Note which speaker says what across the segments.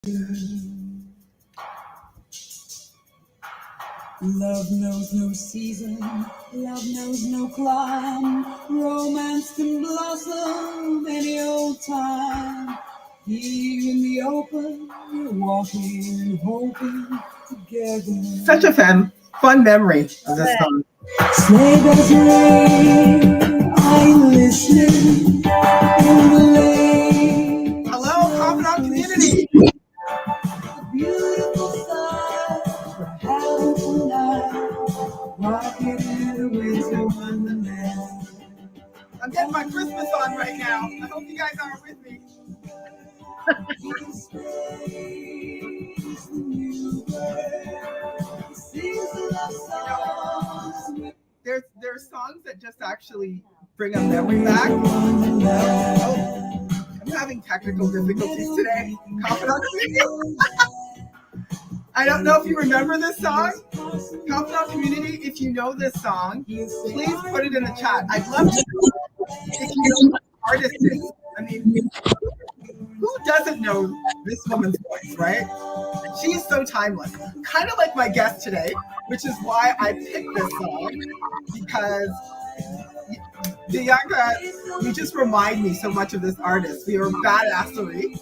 Speaker 1: Love knows no season, love knows no clime. Romance can blossom any old time. Here in the open, we're walking and hoping together. Such a fun memory of this song. Sleigh bells ring, I'm listening in the lane. Hello, Confidant community. A beautiful sight, we're having tonight, rocking in the winter wonderland. I'm getting my Christmas on right now. I hope you guys are with me. There's songs that just actually bring a memory back. Oh, I'm having technical difficulties today. I don't know if you remember this song. Confidant community, if you know this song, please put it in the chat. I'd love to know if you know who the artist is. I mean, who doesn't know this woman's voice, right? She's so timeless. Kind of like my guest today, which is why I picked this song, because Djanka, you just remind me so much of this artist. Your badassery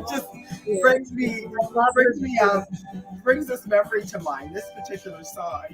Speaker 1: just brings this memory to mind, this particular song.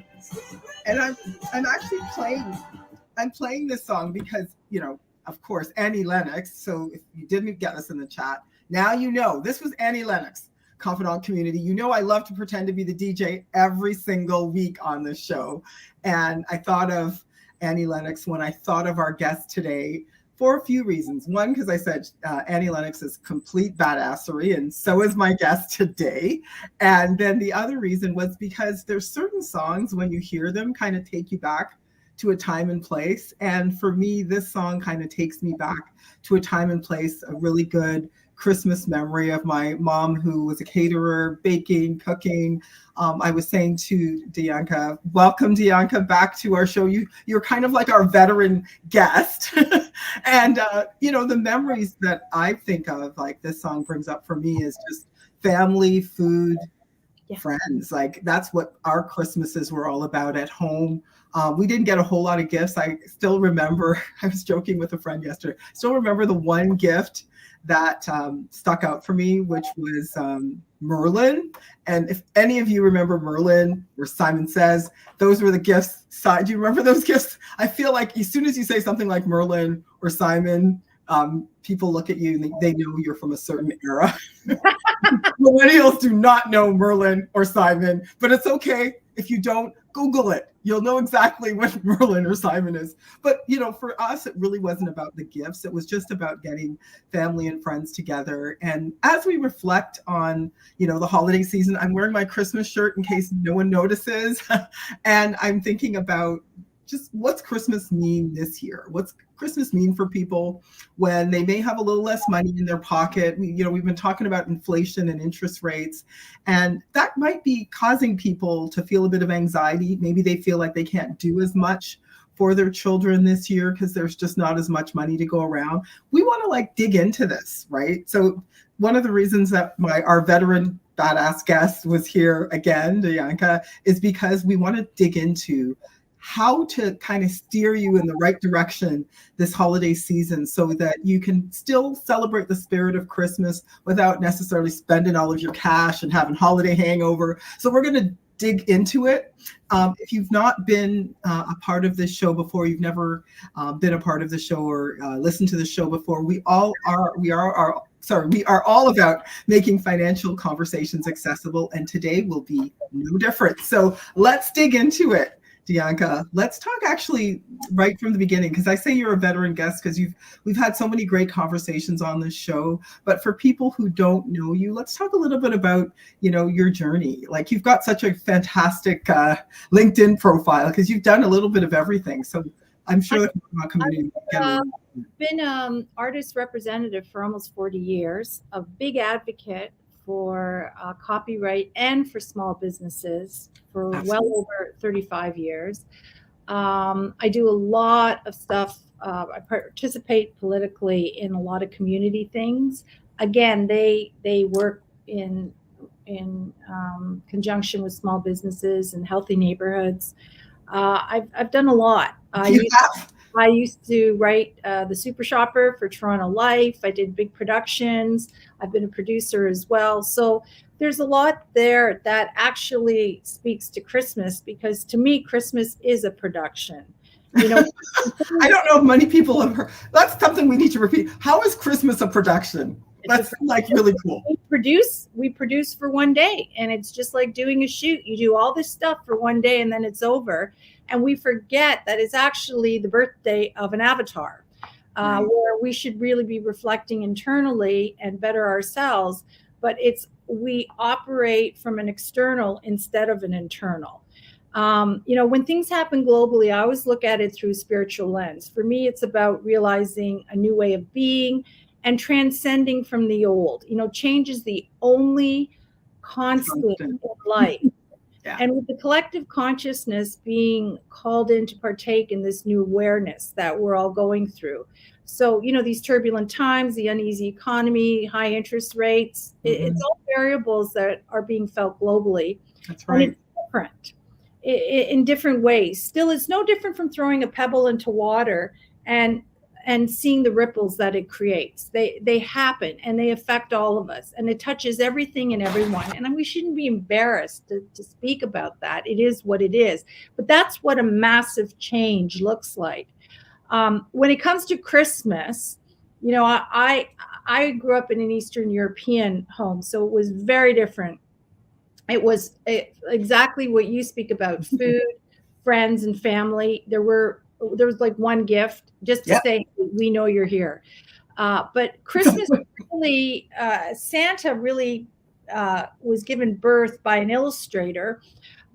Speaker 1: And I'm actually playing this song because, you know, of course, Annie Lennox. So if you didn't get this in the chat, now you know. This was Annie Lennox, Confidant community. You know I love to pretend to be the DJ every single week on this show. And I thought of Annie Lennox when I thought of our guest today for a few reasons. One, because I said Annie Lennox is complete badassery, and so is my guest today. And then the other reason was because there's certain songs, when you hear them, kind of take you back to a time and place. And for me, this song kind of takes me back to a time and place, a really good Christmas memory of my mom, who was a caterer, baking, cooking. I was saying to Djanka, welcome Djanka back to our show. You're kind of like our veteran guest. And, you know, the memories that I think of, like this song brings up for me, is just family, food, friends. Like that's what our Christmases were all about at home. We didn't get a whole lot of gifts. I still remember, I was joking with a friend yesterday, still remember the one gift that stuck out for me, which was Merlin. And if any of you remember Merlin or Simon Says, those were the gifts. Do you remember those gifts? I feel like as soon as you say something like Merlin or Simon, people look at you and they know you're from a certain era. Millennials do not know Merlin or Simon, but it's okay if you don't. Google it. You'll know exactly what Merlin or Simon is. But, you know, for us, it really wasn't about the gifts. It was just about getting family and friends together. And as we reflect on, you know, the holiday season, I'm wearing my Christmas shirt in case no one notices. And I'm thinking about just what's Christmas mean this year? What's Christmas mean for people when they may have a little less money in their pocket? We've been talking about inflation and interest rates, and that might be causing people to feel a bit of anxiety. Maybe they feel like they can't do as much for their children this year because there's just not as much money to go around. We want to dig into this, right? So one of the reasons that our veteran badass guest was here again, Djanka, is because we want to dig into how to kind of steer you in the right direction this holiday season so that you can still celebrate the spirit of Christmas without necessarily spending all of your cash and having holiday hangover. So we're going to dig into it. If you've not been a part of this show before, you've never been a part of the show or listened to the show before, we are all about making financial conversations accessible, and today will be no different. So let's dig into it. Djanka, let's talk actually right from the beginning, because I say you're a veteran guest because we've had so many great conversations on this show. But for people who don't know you, let's talk a little bit about, you know, your journey. Like, you've got such a fantastic LinkedIn profile because you've done a little bit of everything. So I'm sure the community
Speaker 2: I've been artist representative for almost 40 years, a big advocate for copyright and for small businesses for well over 35 years. I do a lot of stuff. I participate politically in a lot of community things. Again, they work in conjunction with small businesses and healthy neighborhoods. I've done a lot. I used to write the Super Shopper for Toronto Life. I did big productions. I've been a producer as well. So there's a lot there that actually speaks to Christmas, because to me, Christmas is a production. You know,
Speaker 1: I don't know if many people have heard. That's something we need to repeat. How is Christmas a production? That's like really cool.
Speaker 2: We produce for one day, and it's just like doing a shoot. You do all this stuff for one day and then it's over. And we forget that it's actually the birthday of an avatar, where we should really be reflecting internally and better ourselves. But we operate from an external instead of an internal. When things happen globally, I always look at it through a spiritual lens. For me, it's about realizing a new way of being and transcending from the old. Change is the only constant in life. Yeah. And with the collective consciousness being called in to partake in this new awareness that we're all going through. So, these turbulent times, the uneasy economy, high interest rates, it's all variables that are being felt globally.
Speaker 1: That's right.
Speaker 2: And it's different in different ways. Still, it's no different from throwing a pebble into water and seeing the ripples that it creates. They happen and they affect all of us, and it touches everything and everyone. And we shouldn't be embarrassed to speak about that. It is what it is. But that's what a massive change looks like. When it comes to Christmas, I grew up in an Eastern European home, so it was very different. It was exactly what you speak about: food, friends, and family. There was like one gift just to say, we know you're here. But Christmas really, Santa really was given birth by an illustrator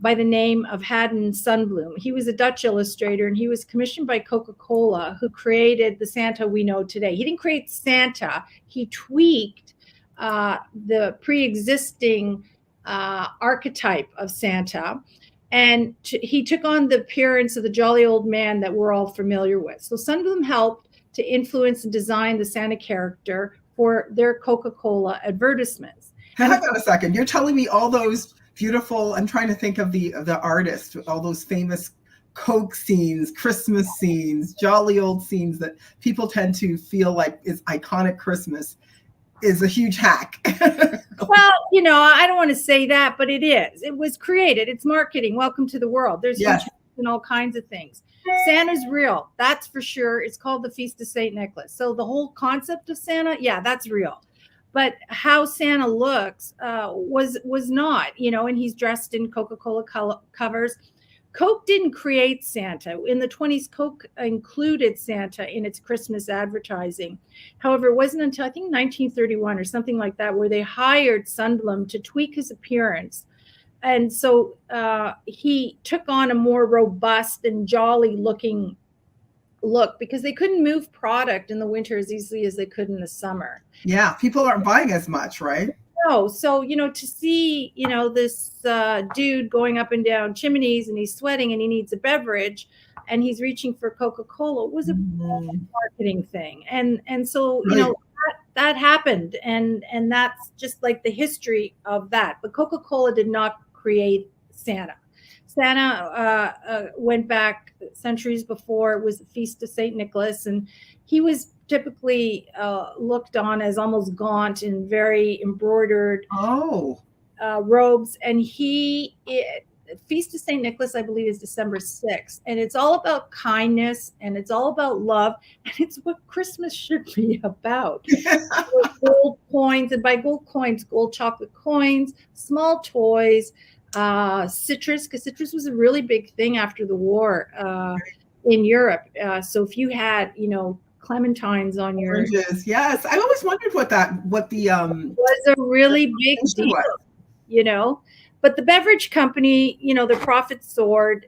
Speaker 2: by the name of Haddon Sundblom. He was a Dutch illustrator, and he was commissioned by Coca-Cola, who created the Santa we know today. He didn't create Santa. He tweaked the pre-existing archetype of Santa. And he took on the appearance of the jolly old man that we're all familiar with. So Sundblom helped to influence and design the Santa character for their Coca-Cola advertisements.
Speaker 1: Hang on a second. You're telling me all those beautiful, I'm trying to think of the artist, all those famous Coke scenes, Christmas scenes, jolly old scenes that people tend to feel like is iconic Christmas, is a huge hack.
Speaker 2: Well, I don't want to say that, but it is. It was created. It's marketing. Welcome to the world. There's and all kinds of things. Santa's real. That's for sure. It's called the Feast of St. Nicholas. So the whole concept of Santa, that's real. But how Santa looks was not, and he's dressed in Coca-Cola covers. Coke didn't create Santa. In the 1920s, Coke included Santa in its Christmas advertising. However, it wasn't until I think 1931 or something like that where they hired Sundblom to tweak his appearance. And so he took on a more robust and jolly looking look, because they couldn't move product in the winter as easily as they could in the summer.
Speaker 1: Yeah, people aren't buying as much, right?
Speaker 2: No, so to see this dude going up and down chimneys, and he's sweating and he needs a beverage, and he's reaching for Coca-Cola was a marketing thing, and so that happened, and that's just like the history of that. But Coca-Cola did not create Santa. Santa went back centuries before. It was the Feast of St. Nicholas, and he was typically looked on as almost gaunt in very embroidered robes. And Feast of St. Nicholas, I believe, is December 6th. And it's all about kindness, and it's all about love. And it's what Christmas should be about. Gold coins, and by gold coins, gold chocolate coins, small toys, citrus, because citrus was a really big thing after the war in Europe. So if you had, clementines on your
Speaker 1: oranges, yes, I always wondered what the
Speaker 2: was a really big deal, But the beverage company, their profits soared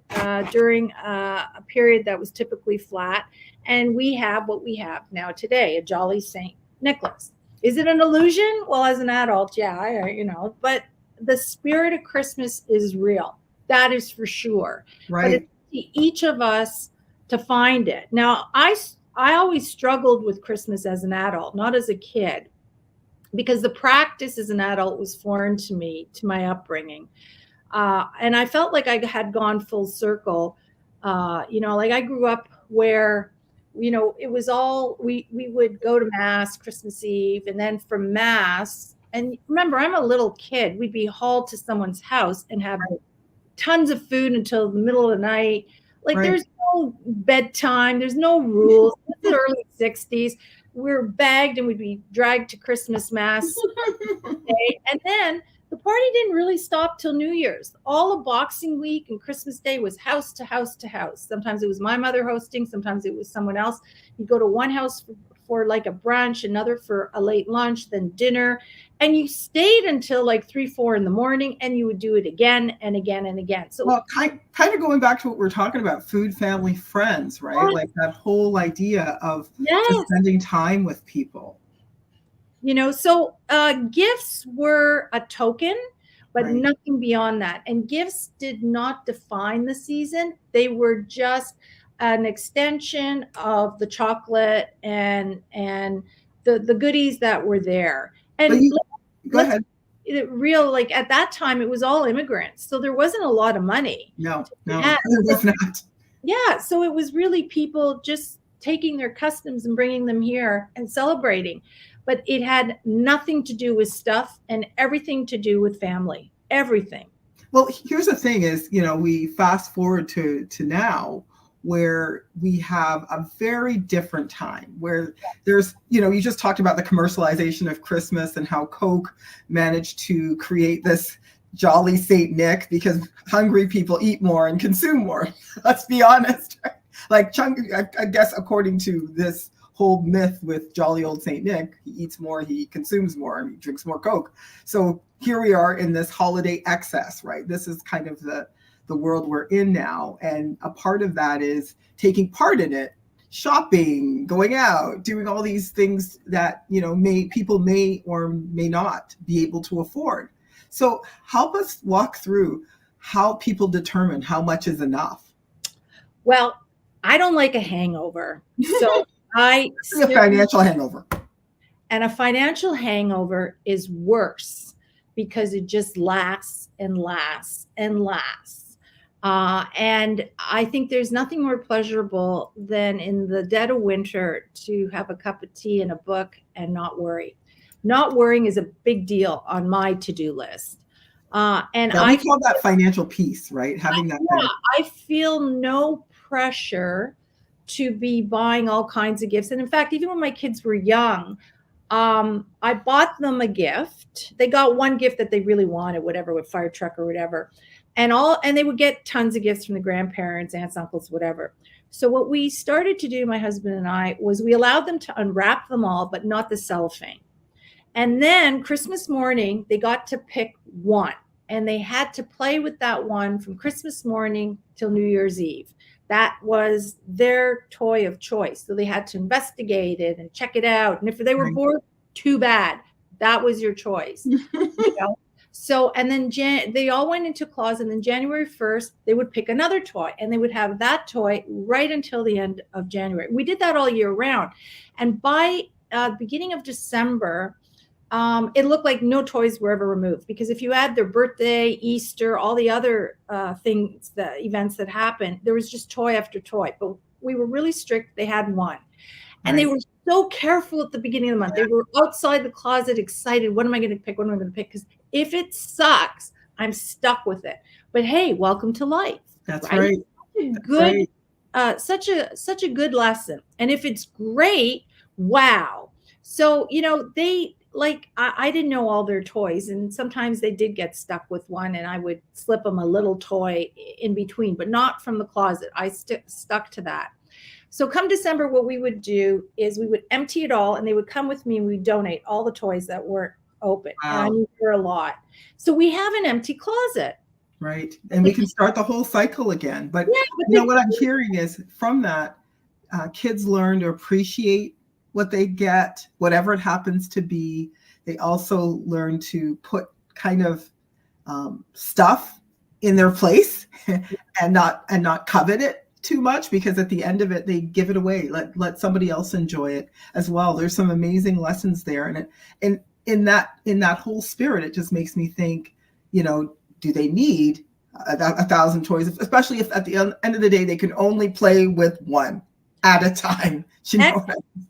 Speaker 2: during a period that was typically flat, and we have what we have now today, a jolly St. Nicholas. Is it an illusion? Well, as an adult, but the spirit of Christmas is real. That is for sure.
Speaker 1: Right.
Speaker 2: But it's each of us to find it. Now, I always struggled with Christmas as an adult, not as a kid. because the practice as an adult was foreign to me, to my upbringing. And I felt like I had gone full circle. Like I grew up where, it was all, we would go to mass Christmas Eve, and then from mass, and remember, I'm a little kid, we'd be hauled to someone's house and have tons of food until the middle of the night. Like
Speaker 1: Right.
Speaker 2: there's no bedtime, there's no rules. It's the early 60s. We're bagged and we'd be dragged to Christmas mass day. And then the party didn't really stop till New Year's. All of Boxing Week and Christmas Day was house to house to house. Sometimes it was my mother hosting, sometimes it was someone else. You'd go to one house for like a brunch, another for a late lunch, then dinner. And you stayed until like 3, 4 in the morning, and you would do it again and again and again. So,
Speaker 1: well, kind of going back to what we're talking about, food, family, friends, right?
Speaker 2: Yes.
Speaker 1: Like that whole idea of
Speaker 2: Yes.
Speaker 1: just spending time with people.
Speaker 2: So gifts were a token, but
Speaker 1: Right.
Speaker 2: nothing beyond that. And gifts did not define the season. They were just an extension of the chocolate and the goodies that were there. And
Speaker 1: go ahead.
Speaker 2: Like at that time, it was all immigrants, so there wasn't a lot of money.
Speaker 1: No, it was not.
Speaker 2: Yeah, so it was really people just taking their customs and bringing them here and celebrating. But it had nothing to do with stuff and everything to do with family, everything.
Speaker 1: Well, here's the thing is, we fast forward to now, where we have a very different time, where there's, you just talked about the commercialization of Christmas and how Coke managed to create this jolly Saint Nick because hungry people eat more and consume more. Let's be honest. Like I guess according to this whole myth with jolly old Saint Nick, he eats more, he consumes more, and he drinks more Coke. So here we are in this holiday excess, right? This is kind of the world we're in now. And a part of that is taking part in it, shopping, going out, doing all these things that, people may or may not be able to afford. So help us walk through how people determine how much is enough.
Speaker 2: Well, I don't like a hangover. So
Speaker 1: a financial hangover.
Speaker 2: And a financial hangover is worse because it just lasts and lasts and lasts. And I think there's nothing more pleasurable than in the dead of winter to have a cup of tea and a book and not worry. Not worrying is a big deal on my to-do list. And
Speaker 1: I call that financial peace, right? Having that.
Speaker 2: Yeah, I feel no pressure to be buying all kinds of gifts. And in fact, even when my kids were young, I bought them a gift. They got one gift that they really wanted, whatever, with fire truck or whatever. And they would get tons of gifts from the grandparents, aunts, uncles, whatever. So what we started to do, my husband and I, was we allowed them to unwrap them all, but not the cellophane. And then Christmas morning, they got to pick one, and they had to play with that one from Christmas morning till New Year's Eve. That was their toy of choice. So they had to investigate it and check it out. And if they were bored, too bad. That was your choice. So, and then they all went into a closet, and then January 1st, they would pick another toy, and they would have that toy right until the end of January. We did that all year round. And by the beginning of December, it looked like no toys were ever removed, because if you add their birthday, Easter, all the other things, the events that happened, there was just toy after toy. But we were really strict. They had one. And they were so careful at the beginning of the month. They were outside the closet excited. What am I going to pick? What am I going to pick? Because if it sucks, I'm stuck with it. But hey, welcome to life.
Speaker 1: That's right.
Speaker 2: Such a good lesson. And if it's great, wow. So, they I didn't know all their toys, and sometimes they did get stuck with one, and I would slip them a little toy in between, but not from the closet. I stuck to that. So come December, what we would do is we would empty it all, and they would come with me, and we'd donate all the toys that weren't open. Wow. And I knew there were a lot. So we have an empty closet.
Speaker 1: Right. And we can start the whole cycle again. But, what I'm hearing is from that, kids learn to appreciate what they get, whatever it happens to be. They also learn to put kind of stuff in their place and not covet it too much, because at the end of it, they give it away. Let somebody else enjoy it as well. There's some amazing lessons there. And in that whole spirit, it just makes me think, do they need a thousand toys, especially if at the end of the day they can only play with one at a time.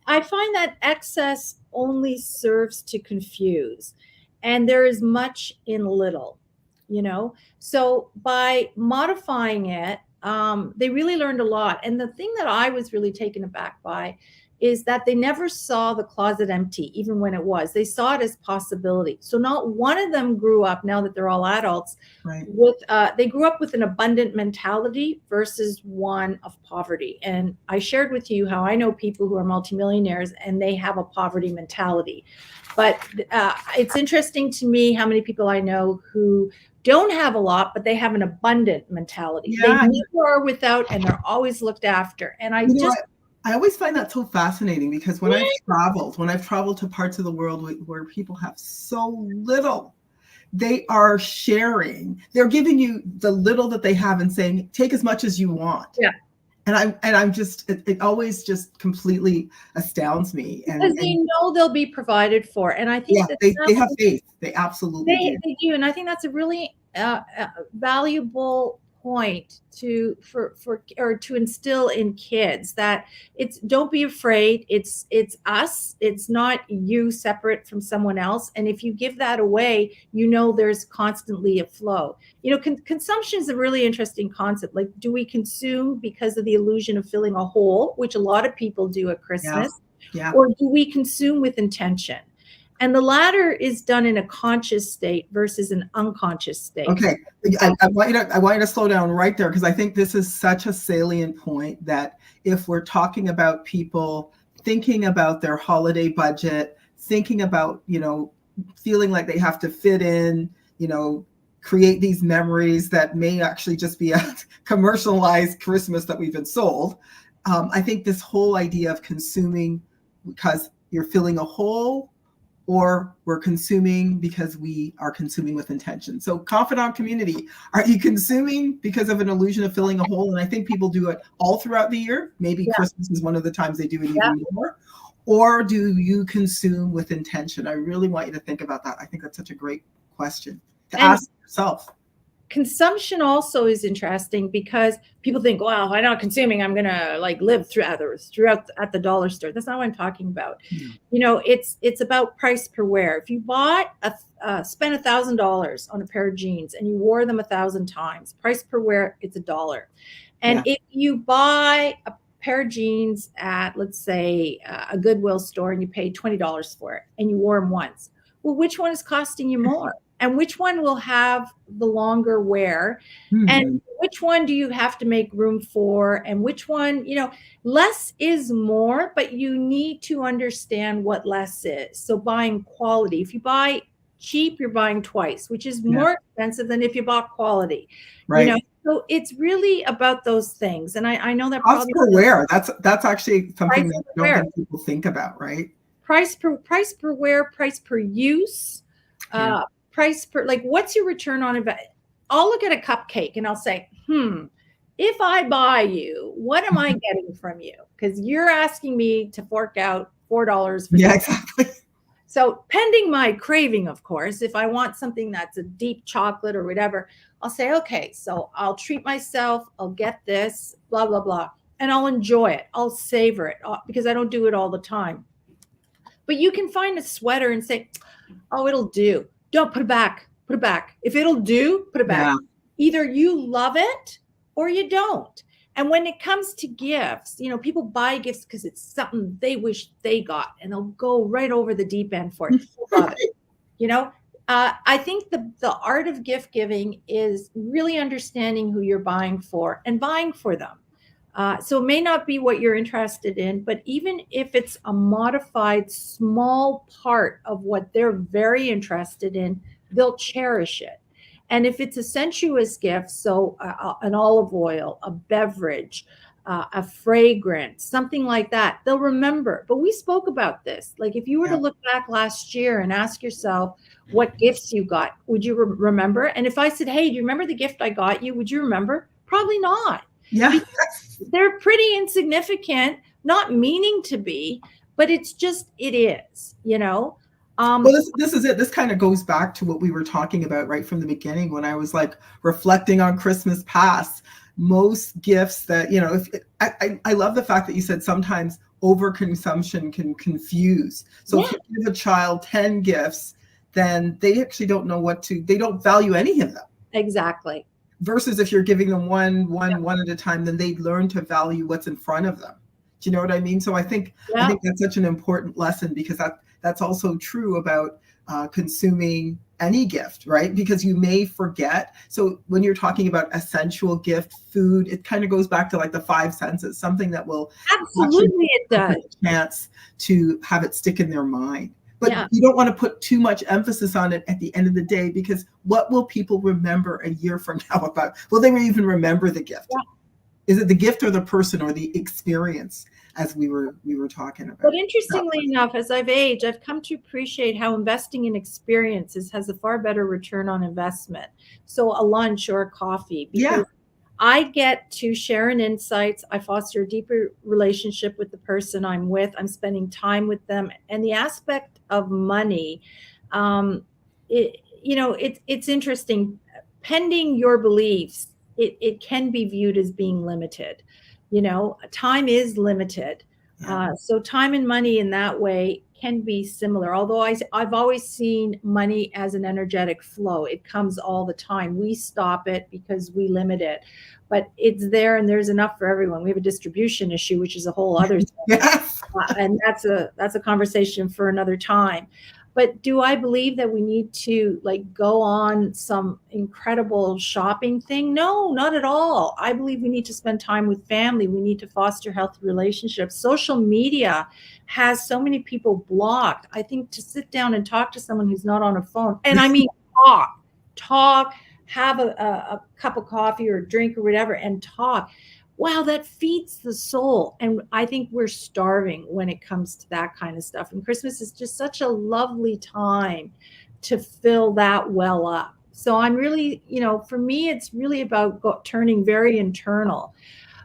Speaker 2: I find that excess only serves to confuse, and there is much in little, so by modifying it, they really learned a lot. And the thing that I was really taken aback by is that they never saw the closet empty, even when it was. They saw it as possibility. So not one of them grew up, now that they're all adults,
Speaker 1: Right.
Speaker 2: They grew up with an abundant mentality versus one of poverty. And I shared with you how I know people who are multimillionaires and they have a poverty mentality. But it's interesting to me how many people I know who don't have a lot, but they have an abundant mentality.
Speaker 1: Yeah.
Speaker 2: They never are without, and they're always looked after. And
Speaker 1: I always find that so fascinating, because when I've traveled to parts of the world where people have so little, they are sharing. They're giving you the little that they have and saying, take as much as you want.
Speaker 2: Yeah.
Speaker 1: And I'm just, it always just completely astounds me.
Speaker 2: Because they know they'll be provided for. And I think
Speaker 1: they have faith. They absolutely do.
Speaker 2: They do. And I think that's a really valuable point to instill in kids, that don't be afraid. It's us. It's not you separate from someone else. And if you give that away, there's constantly a flow. Consumption is a really interesting concept. Like, do we consume because of the illusion of filling a hole, which a lot of people do at Christmas?
Speaker 1: Yeah.
Speaker 2: Or do we consume with intention? And the latter is done in a conscious state versus an unconscious state.
Speaker 1: Okay, I want you to slow down right there, because I think this is such a salient point, that if we're talking about people thinking about their holiday budget, thinking about, feeling like they have to fit in, create these memories that may actually just be a commercialized Christmas that we've been sold. I think this whole idea of consuming because you're filling a hole, or we're consuming because we are consuming with intention. So, confidant community, are you consuming because of an illusion of filling a hole? And I think people do it all throughout the year. Maybe Christmas is one of the times they do it even more. Or do you consume with intention? I really want you to think about that. I think that's such a great question to ask yourself.
Speaker 2: Consumption also is interesting, because people think, well, if I'm not consuming, I'm gonna live throughout at the dollar store. That's not what I'm talking about. It's about price per wear. If you spent $1,000 on a pair of jeans and you wore them 1,000 times, price per wear, it's $1. And if you buy a pair of jeans at, let's say, a Goodwill store, and you paid $20 for it and you wore them once, well, which one is costing you more? And which one will have the longer wear? Mm-hmm. And which one do you have to make room for? And which one, less is more, but you need to understand what less is. So buying quality, if you buy cheap, you're buying twice, which is more expensive than if you bought quality.
Speaker 1: Right.
Speaker 2: So it's really about those things. And I know that
Speaker 1: cost per wear. That's actually something that I don't think people think about, right?
Speaker 2: Price per wear, price per use. Price per, what's your return on investment? I'll look at a cupcake and I'll say, if I buy you, what am I getting from you? Because you're asking me to fork out $4 for this.
Speaker 1: Exactly.
Speaker 2: So pending my craving, of course, if I want something that's a deep chocolate or whatever, I'll say, okay, so I'll treat myself, I'll get this, blah, blah, blah, and I'll enjoy it. I'll savor it, because I don't do it all the time. But you can find a sweater and say, oh, it'll do. Don't put it back. Put it back. If it'll do, put it back. Yeah. Either you love it or you don't. And when it comes to gifts, people buy gifts because it's something they wish they got, and they'll go right over the deep end for it. Love it. I think the art of gift giving is really understanding who you're buying for and buying for them. So it may not be what you're interested in, but even if it's a modified small part of what they're very interested in, they'll cherish it. And if it's a sensuous gift, so an olive oil, a beverage, a fragrance, something like that, they'll remember. But we spoke about this. If you were to look back last year and ask yourself what gifts you got, would you remember? And if I said, hey, do you remember the gift I got you? Would you remember? Probably not.
Speaker 1: Yeah.
Speaker 2: They're pretty insignificant, not meaning to be, but it's just, it is,
Speaker 1: Well, this is it. This kind of goes back to what we were talking about right from the beginning when I was like reflecting on Christmas past. Most gifts that, if I love the fact that you said sometimes overconsumption can confuse. So if you give a child 10 gifts, then they actually don't know they don't value any of them.
Speaker 2: Exactly.
Speaker 1: Versus if you're giving them one at a time, then they learn to value what's in front of them. Do you know what I mean? So I think that's such an important lesson, because that's also true about consuming any gift, right? Because you may forget. So when you're talking about a sensual gift, food, it kind of goes back to like the five senses, something that will
Speaker 2: absolutely it does
Speaker 1: a chance to have it stick in their mind. But you don't want to put too much emphasis on it at the end of the day, because what will people remember a year from now about? Will they even remember the gift? Yeah. Is it the gift or the person or the experience, as we were talking about?
Speaker 2: But interestingly enough, as I've aged, I've come to appreciate how investing in experiences has a far better return on investment. So a lunch or a coffee, because I get to share in insights. I foster a deeper relationship with the person I'm with. I'm spending time with them. And the aspect of money, it's interesting. Pending your beliefs, it can be viewed as being limited. Time is limited. So time and money in that way can be similar. Although I've always seen money as an energetic flow. It comes all the time. We stop it because we limit it, but it's there and there's enough for everyone. We have a distribution issue, which is a whole other thing. And that's a conversation for another time. But do I believe that we need to go on some incredible shopping thing? No, not at all. I believe we need to spend time with family. We need to foster healthy relationships. Social media has so many people blocked. I think to sit down and talk to someone who's not on a phone, and I mean talk, have a cup of coffee or a drink or whatever and talk. Wow, that feeds the soul. And I think we're starving when it comes to that kind of stuff. And Christmas is just such a lovely time to fill that well up. So I'm really, for me, it's really about turning very internal.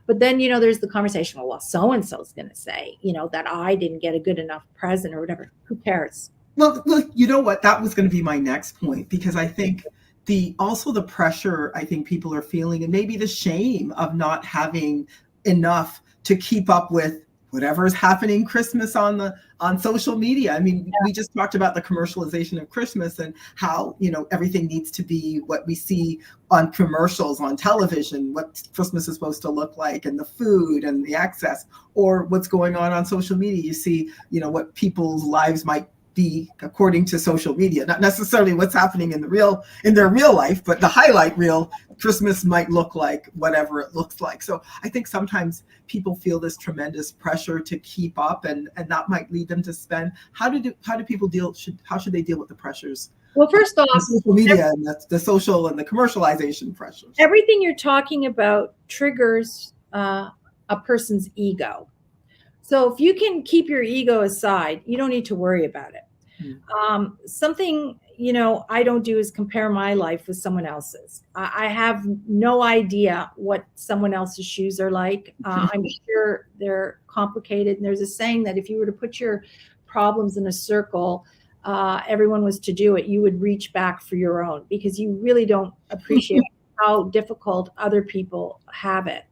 Speaker 2: But then, there's the conversation, well, so-and-so is going to say, that I didn't get a good enough present or whatever. Who cares?
Speaker 1: Well, you know what? That was going to be my next point, because I think also the pressure I think people are feeling, and maybe the shame of not having enough to keep up with whatever is happening Christmas on social media. I mean, we just talked about the commercialization of Christmas and how, everything needs to be what we see on commercials on television, what Christmas is supposed to look like, and the food and the access, or what's going on social media. You see, what people's lives might be according to social media, not necessarily what's happening in their real life, but the highlight reel Christmas might look like whatever it looks like. So I think sometimes people feel this tremendous pressure to keep up, and that might lead them to spend. How should they deal with the pressures?
Speaker 2: Well, first off,
Speaker 1: social media and the social and the commercialization pressures.
Speaker 2: Everything you're talking about triggers a person's ego. So if you can keep your ego aside, you don't need to worry about it. Something, I don't do is compare my life with someone else's. I have no idea what someone else's shoes are like. I'm sure they're complicated. And there's a saying that if you were to put your problems in a circle, everyone was to do it, you would reach back for your own, because you really don't appreciate how difficult other people have it.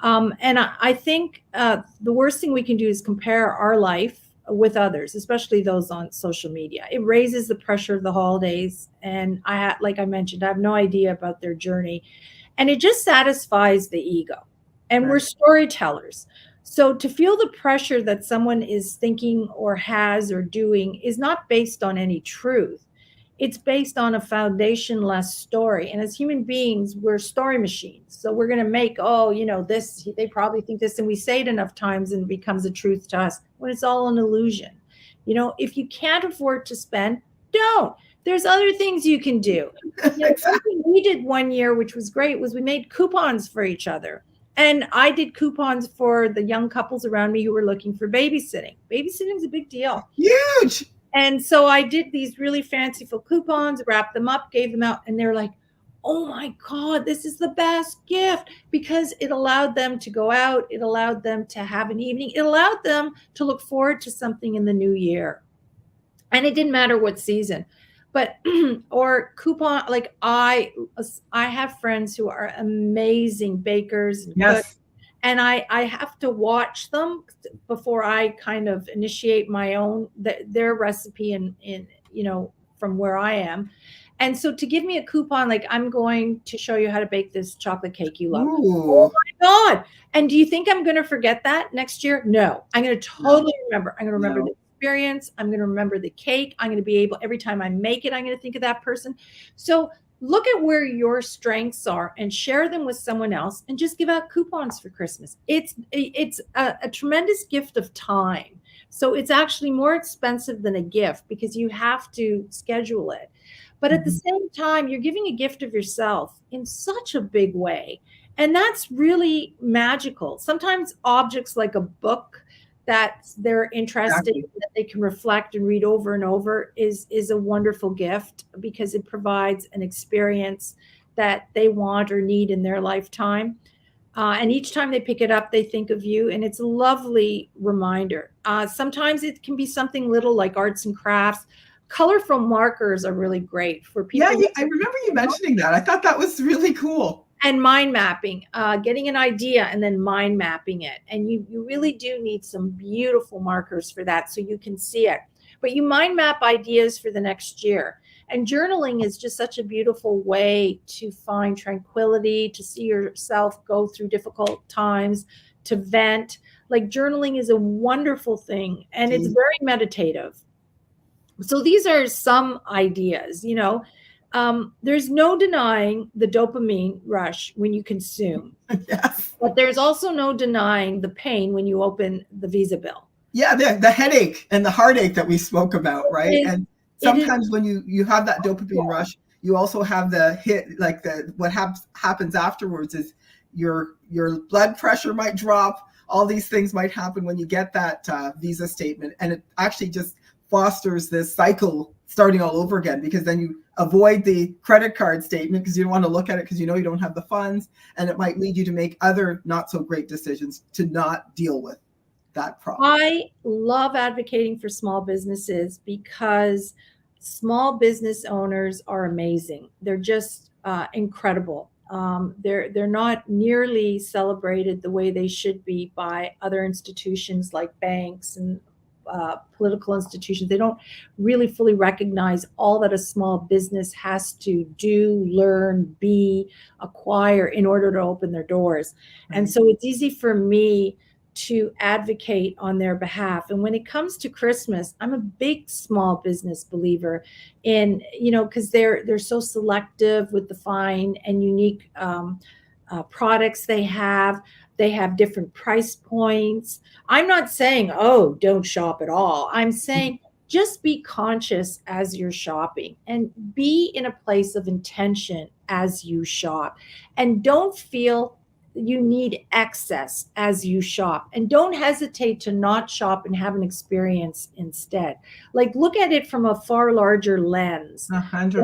Speaker 2: And I think the worst thing we can do is compare our life with others, especially those on social media. It raises the pressure of the holidays. And like I mentioned, I have no idea about their journey. And it just satisfies the ego. And we're storytellers. So to feel the pressure that someone is thinking or has or doing is not based on any truth. It's based on a foundationless story. And as human beings, we're story machines. So we're going to make, this, they probably think this. And we say it enough times and it becomes a truth to us when it's all an illusion. If you can't afford to spend, don't. There's other things you can do. Something we did one year, which was great, was we made coupons for each other. And I did coupons for the young couples around me who were looking for babysitting. Babysitting is a big deal.
Speaker 1: Huge.
Speaker 2: And so I did these really fanciful coupons, wrapped them up, gave them out, and they're like, oh my God, this is the best gift, because it allowed them to go out. It allowed them to have an evening. It allowed them to look forward to something in the new year. and it didn't matter what season. But or coupon, like I have friends who are amazing bakers and cooks,
Speaker 1: Yes.
Speaker 2: and I have to watch them before I kind of initiate my own their recipe in from where I am. And so to give me a coupon, like, I'm going to show you how to bake this chocolate cake you love. Oh
Speaker 1: Ooh.
Speaker 2: my God. And do you think I'm going to forget that next year? No, I'm going to
Speaker 1: No.
Speaker 2: totally remember. I'm going to remember
Speaker 1: No.
Speaker 2: the experience. I'm going to remember the cake. I'm going to be able, every time I make it, I'm going to think of that person. So look at where your strengths are and share them with someone else, and just give out coupons for Christmas. It's a tremendous gift of time. So it's actually more expensive than a gift because you have to schedule it. But at the
Speaker 1: Mhm.
Speaker 2: same time, you're giving a gift of yourself in such a big way. And that's really magical. Sometimes objects like a book that they're interested in,
Speaker 1: Exactly.
Speaker 2: that they can reflect and read over and over, is a wonderful gift because it provides an experience that they want or need in their lifetime. And each time they pick it up, they think of you, and it's a lovely reminder. Sometimes it can be something little like arts and crafts. Colorful markers are really great for
Speaker 1: Yeah,
Speaker 2: people.
Speaker 1: I remember you mentioning that. I thought that was really cool.
Speaker 2: And mind mapping, getting an idea and then mind mapping it. And you really do need some beautiful markers for that so you can see it. But you mind map ideas for the next year. And journaling is just such a beautiful way to find tranquility, to see yourself go through difficult times, to vent. Like, journaling is a wonderful thing, and it's
Speaker 1: See?
Speaker 2: very meditative. So these are some ideas. There's no denying the dopamine rush when you consume,
Speaker 1: Yes.
Speaker 2: but there's also no denying the pain when you open the Visa bill.
Speaker 1: Yeah, the headache and the heartache that we spoke about, right?
Speaker 2: It is,
Speaker 1: And
Speaker 2: it is
Speaker 1: sometimes when you have that dopamine
Speaker 2: awful.
Speaker 1: rush, you also have the hit, like what happens afterwards is your blood pressure might drop. All these things might happen when you get that Visa statement, and it actually just fosters this cycle starting all over again, because then you avoid the credit card statement because you don't want to look at it because you know you don't have the funds, and it might lead you to make other not so great decisions to not deal with that problem.
Speaker 2: I love advocating for small businesses because small business owners are amazing. They're just incredible. They're not nearly celebrated the way they should be by other institutions like banks and political institutions. They don't really fully recognize all that a small business has to do, learn, be, acquire in order to open their doors. And
Speaker 1: Right.
Speaker 2: so it's easy for me to advocate on their behalf. And when it comes to Christmas, I'm a big small business believer in, because they're so selective with the fine and unique products they have. They have different price points. I'm not saying, oh, don't shop at all. I'm saying just be conscious as you're shopping, and be in a place of intention as you shop, and don't feel you need excess as you shop, and don't hesitate to not shop and have an experience instead. Like, look at it from a far larger lens
Speaker 1: 100%.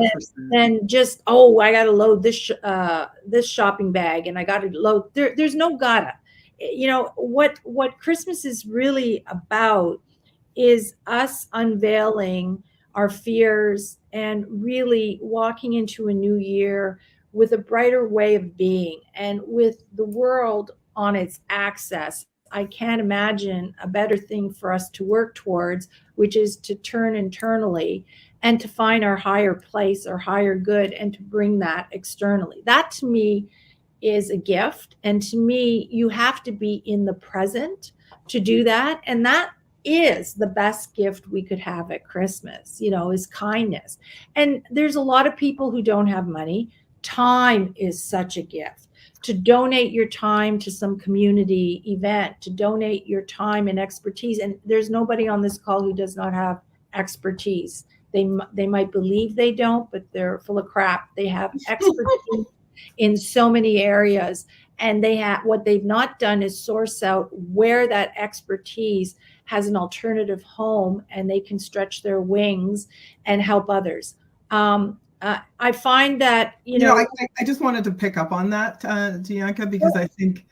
Speaker 2: than just, oh, I gotta load this shopping bag, and I gotta load there's no gotta. What Christmas is really about is us unveiling our fears and really walking into a new year with a brighter way of being, and with the world on its axis. I can't imagine a better thing for us to work towards, which is to turn internally and to find our higher place, our higher good, and to bring that externally. That to me is a gift. And to me, you have to be in the present to do that. And that is the best gift we could have at Christmas, is kindness. And there's a lot of people who don't have money. Time is such a gift. To donate your time to some community event, to donate your time and expertise. And there's nobody on this call who does not have expertise. They might believe they don't, but they're full of crap. They have expertise in so many areas, and what they've not done is source out where that expertise has an alternative home, and they can stretch their wings and help others. I find that
Speaker 1: I just wanted to pick up on that, Djanka, because I think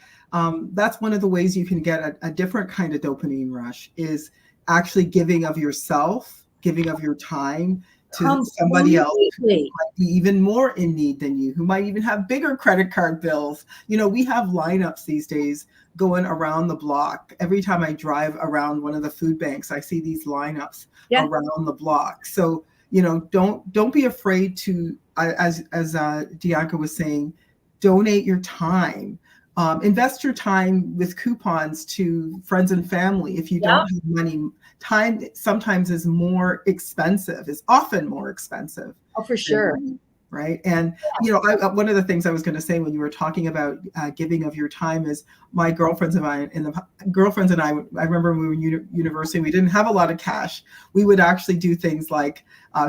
Speaker 1: that's one of the ways you can get a different kind of dopamine rush, is actually giving of yourself giving of your time to somebody else who might be even more in need than you, who might even have bigger credit card bills. You know, we have lineups these days going around the block. Every time I drive around one of the food banks, I see these lineups around the block. So, you know, don't be afraid to, as Djanka was saying, donate your time. Invest your time with coupons to friends and family. If you don't have money, time sometimes is more expensive, is often more expensive.
Speaker 2: Oh, for sure.
Speaker 1: Money, right. And, you know, one of the things I was going to say when you were talking about giving of your time is my girlfriends and I, I remember when we were in university, we didn't have a lot of cash. We would actually do things like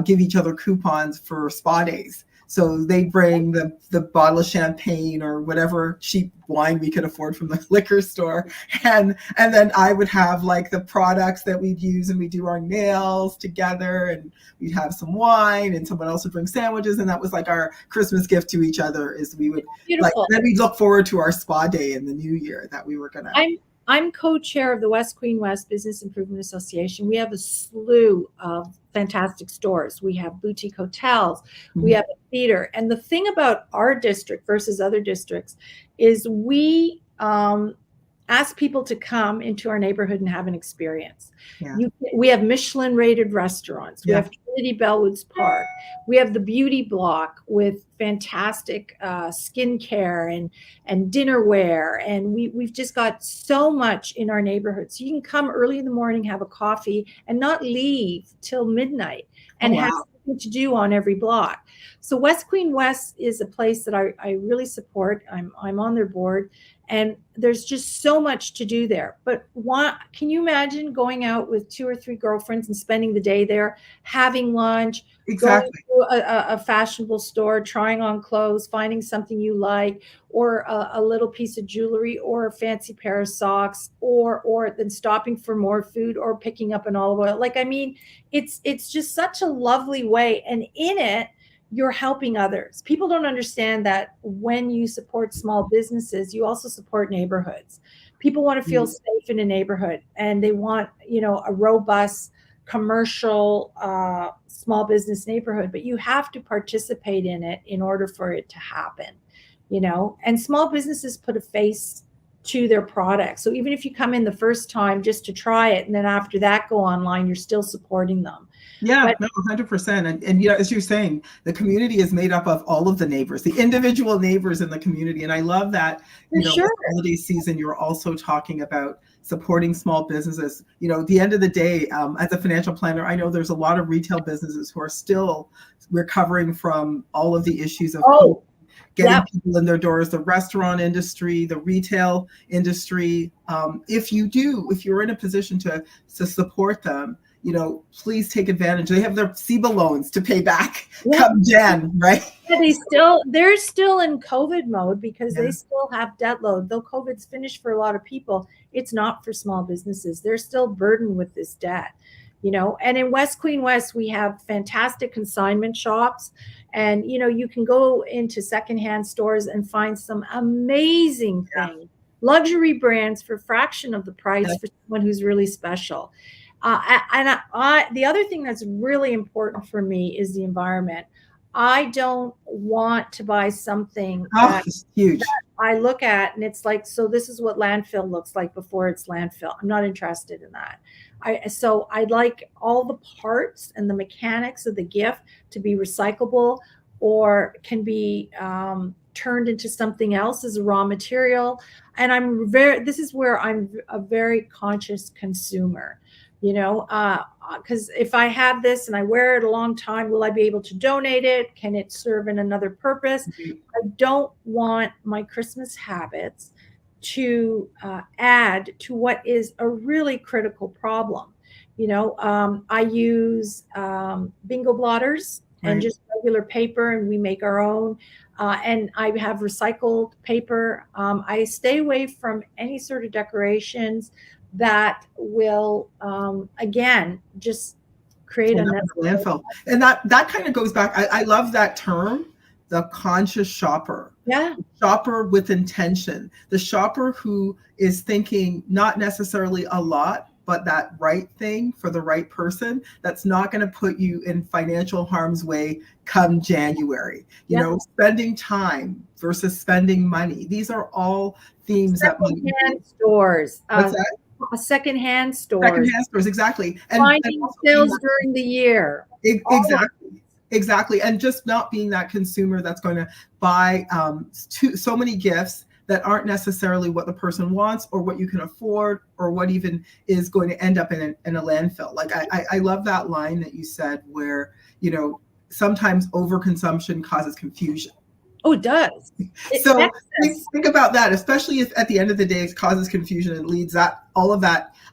Speaker 1: give each other coupons for spa days. So they bring the bottle of champagne or whatever cheap wine we could afford from the liquor store. And then I would have like the products that we'd use, and we'd do our nails together, and we'd have some wine, and someone else would bring sandwiches. And that was like our Christmas gift to each other, is we would then we'd look forward to our spa day in the new year that we were going to.
Speaker 2: I'm co-chair of the West Queen West Business Improvement Association. We have a slew of fantastic stores. We have boutique hotels. We have a theater. And the thing about our district versus other districts is we ask people to come into our neighborhood and have an experience. We have Michelin rated restaurants. We have Trinity Bellwoods Park. We have the beauty block with fantastic skincare and dinnerware. And we've just got so much in our neighborhood. So you can come early in the morning, have a coffee, and not leave till midnight, and have something to do on every block. So West Queen West is a place that I really support. I'm on their board. And there's just so much to do there. But can you imagine going out with 2 or 3 girlfriends and spending the day there, having lunch, going to a fashionable store, trying on clothes, finding something you like, or a little piece of jewelry, or a fancy pair of socks, or then stopping for more food, or picking up an olive oil. Like, I mean, it's just such a lovely way. And in it, you're helping others. People don't understand that when you support small businesses, you also support neighborhoods. People want to feel safe in a neighborhood, and they want, you know, a robust commercial small business neighborhood, but you have to participate in it in order for it to happen, you know. And small businesses put a face to their product. So even if you come in the first time just to try it, and then after that go online, you're still supporting them.
Speaker 1: Yeah, no, 100%. And you know, as you're saying, the community is made up of all of the neighbors, the individual neighbors in the community. And I love that, you know, the holiday season, you're also talking about supporting small businesses. You know, at the end of the day, as a financial planner, I know there's a lot of retail businesses who are still recovering from all of the issues of COVID, getting people in their doors, the restaurant industry, the retail industry. If you're in a position to support them, you know, please take advantage. They have their CEBA loans to pay back come Jan, right?
Speaker 2: Yeah, they're still in COVID mode because they still have debt load. Though COVID's finished for a lot of people, it's not for small businesses. They're still burdened with this debt, you know. And in West Queen West, we have fantastic consignment shops. And, you know, you can go into secondhand stores and find some amazing things, luxury brands for a fraction of the price for someone who's really special. The other thing that's really important for me is the environment. I don't want to buy something that I look at and it's like, so this is what landfill looks like before it's landfill. I'm not interested in that. So I'd like all the parts and the mechanics of the gift to be recyclable, or can be turned into something else as a raw material. And this is where I'm a very conscious consumer. You know, because if I have this and I wear it a long time, will I be able to donate it? Can it serve in another purpose? I don't want my Christmas habits to add to what is a really critical problem. You know, I use bingo blotters and just regular paper, and we make our own. And I have recycled paper. I stay away from any sort of decorations that will, again, just create another
Speaker 1: landfill. And that kind of goes back. I love that term, the conscious shopper.
Speaker 2: Yeah.
Speaker 1: The shopper with intention. The shopper who is thinking not necessarily a lot, but that right thing for the right person that's not going to put you in financial harm's way come January. You know, spending time versus spending money. These are all themes that
Speaker 2: secondhand stores.
Speaker 1: What's that?
Speaker 2: Secondhand stores.
Speaker 1: Secondhand stores, exactly.
Speaker 2: Finding sales during the year.
Speaker 1: Exactly. Exactly. And just not being that consumer that's going to buy so many gifts that aren't necessarily what the person wants or what you can afford or what even is going to end up in a landfill. Like I love that line that you said where, you know, sometimes overconsumption causes confusion.
Speaker 2: Oh, it does.
Speaker 1: So think about that, especially if at the end of the day it causes confusion and leads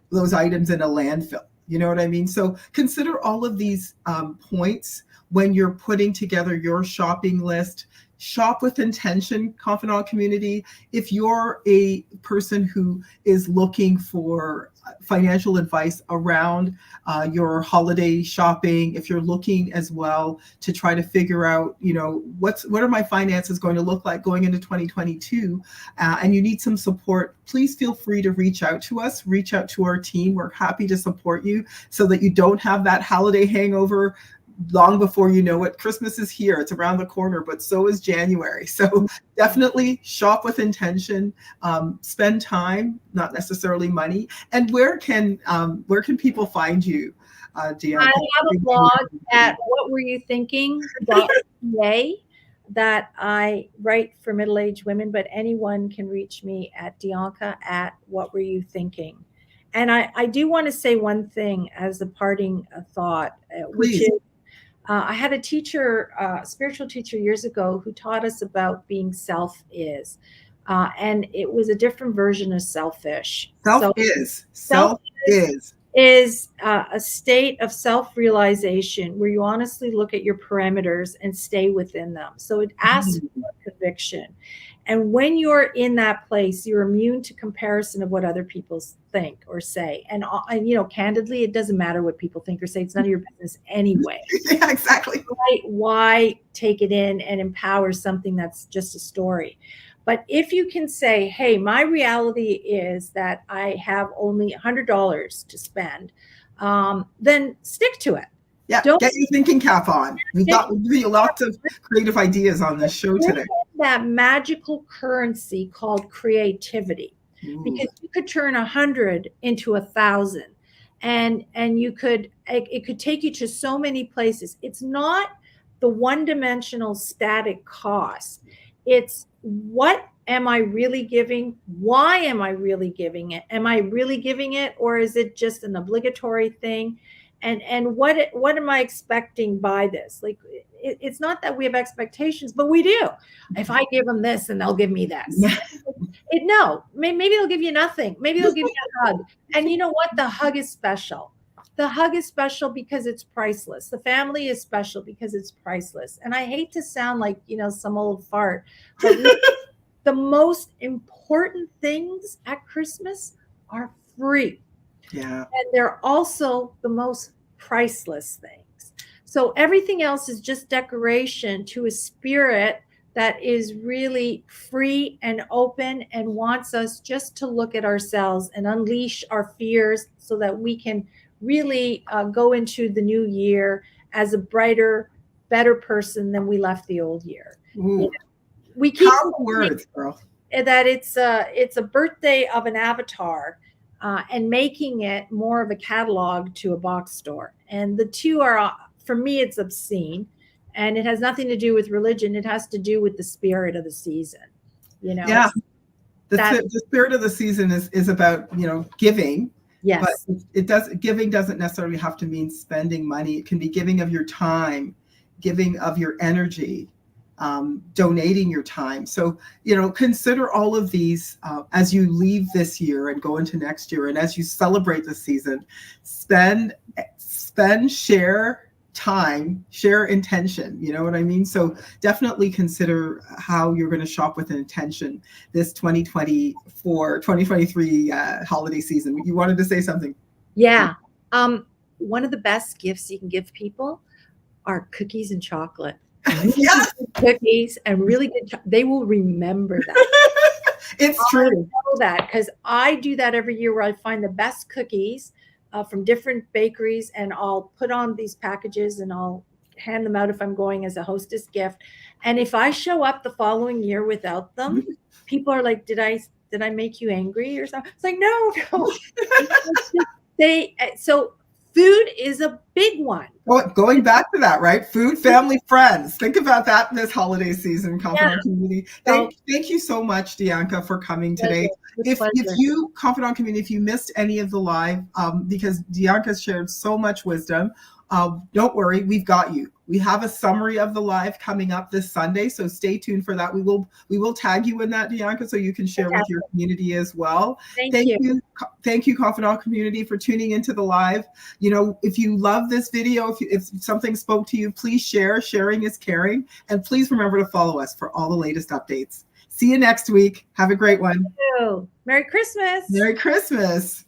Speaker 1: those items in a landfill. You know what I mean? So consider all of these points when you're putting together your shopping list. Shop with intention, Confidant community. If you're a person who is looking for financial advice around your holiday shopping, if you're looking as well to try to figure out, you know, what are my finances going to look like going into 2022, and you need some support, please feel free to reach out to us, reach out to our team. We're happy to support you so that you don't have that holiday hangover long before you know it. Christmas is here, it's around the corner, but so is January. So definitely shop with intention, spend time, not necessarily money. And where can people find you, Djanka?
Speaker 2: I have a blog at whatwereyouThinking.ca that I write for middle-aged women, but anyone can reach me at Djanka at whatwereyouThinking. And I do want to say one thing as a parting thought, which is I had a teacher, spiritual teacher years ago, who taught us about being self is. And it was a different version of selfish. Self is a state of self-realization where you honestly look at your parameters and stay within them. So it asks for conviction. And when you're in that place, you're immune to comparison of what other people think or say. And you know, candidly, it doesn't matter what people think or say. It's none of your business anyway.
Speaker 1: Yeah, exactly.
Speaker 2: Why take it in and empower something that's just a story? But if you can say, hey, my reality is that I have only $100 to spend, then stick to it.
Speaker 1: Yeah, get your thinking cap on. We've got lots of creative ideas on this show today.
Speaker 2: That magical currency called creativity, because you could turn 100 into 1,000, and it could take you to so many places. It's not the one-dimensional static cost. It's what am I really giving? Why am I really giving it? Am I really giving it, or is it just an obligatory thing? And what am I expecting by this? Like, it's not that we have expectations, but we do. If I give them this, then they'll give me this. No, maybe they'll give you nothing. Maybe they'll give you a hug. And you know what? The hug is special. The hug is special because it's priceless. The family is special because it's priceless. And I hate to sound like, you know, some old fart, but the most important things at Christmas are free.
Speaker 1: Yeah.
Speaker 2: And they're also the most priceless things. So everything else is just decoration to a spirit that is really free and open and wants us just to look at ourselves and unleash our fears so that we can really go into the new year as a brighter, better person than we left the old year. You know, we keep
Speaker 1: words, girl.
Speaker 2: That it's a birthday of an avatar. And making it more of a catalog to a box store. And the two are, for me, it's obscene. And it has nothing to do with religion. It has to do with the spirit of the season. You know?
Speaker 1: Yeah. The spirit of the season is about, you know, giving.
Speaker 2: Yes.
Speaker 1: But giving doesn't necessarily have to mean spending money. It can be giving of your time, giving of your energy, donating your time. So, you know, consider all of these as you leave this year and go into next year. And as you celebrate the season, spend, share time, share intention. You know what I mean? So definitely consider how you're going to shop with an intention this 2023 holiday season. You wanted to say something?
Speaker 2: Yeah. One of the best gifts you can give people are cookies and chocolate.
Speaker 1: Yes.
Speaker 2: Cookies and really good. They will remember that.
Speaker 1: It's true.
Speaker 2: I know that because I do that every year where I find the best cookies from different bakeries, and I'll put on these packages and I'll hand them out if I'm going as a hostess gift. And if I show up the following year without them, people are like, did I make you angry or something? It's like, no. So food is a big one.
Speaker 1: Going back to that, right? Food, family, friends. Think about that this holiday season, Confidant Community. Thank you so much, Djanka, for coming today. If you, Confidant Community, if you missed any of the live, because Djanka shared so much wisdom, don't worry, we've got you. We have a summary of the live coming up this Sunday, so stay tuned for that. We will tag you in that, Djanka, so you can share with your community as well. Thank you, Confidant Community, for tuning into the live. You know, if you love this video, if something spoke to you, please share. Sharing is caring, and please remember to follow us for all the latest updates. See you next week. Have a great one.
Speaker 2: Merry Christmas.
Speaker 1: Merry Christmas.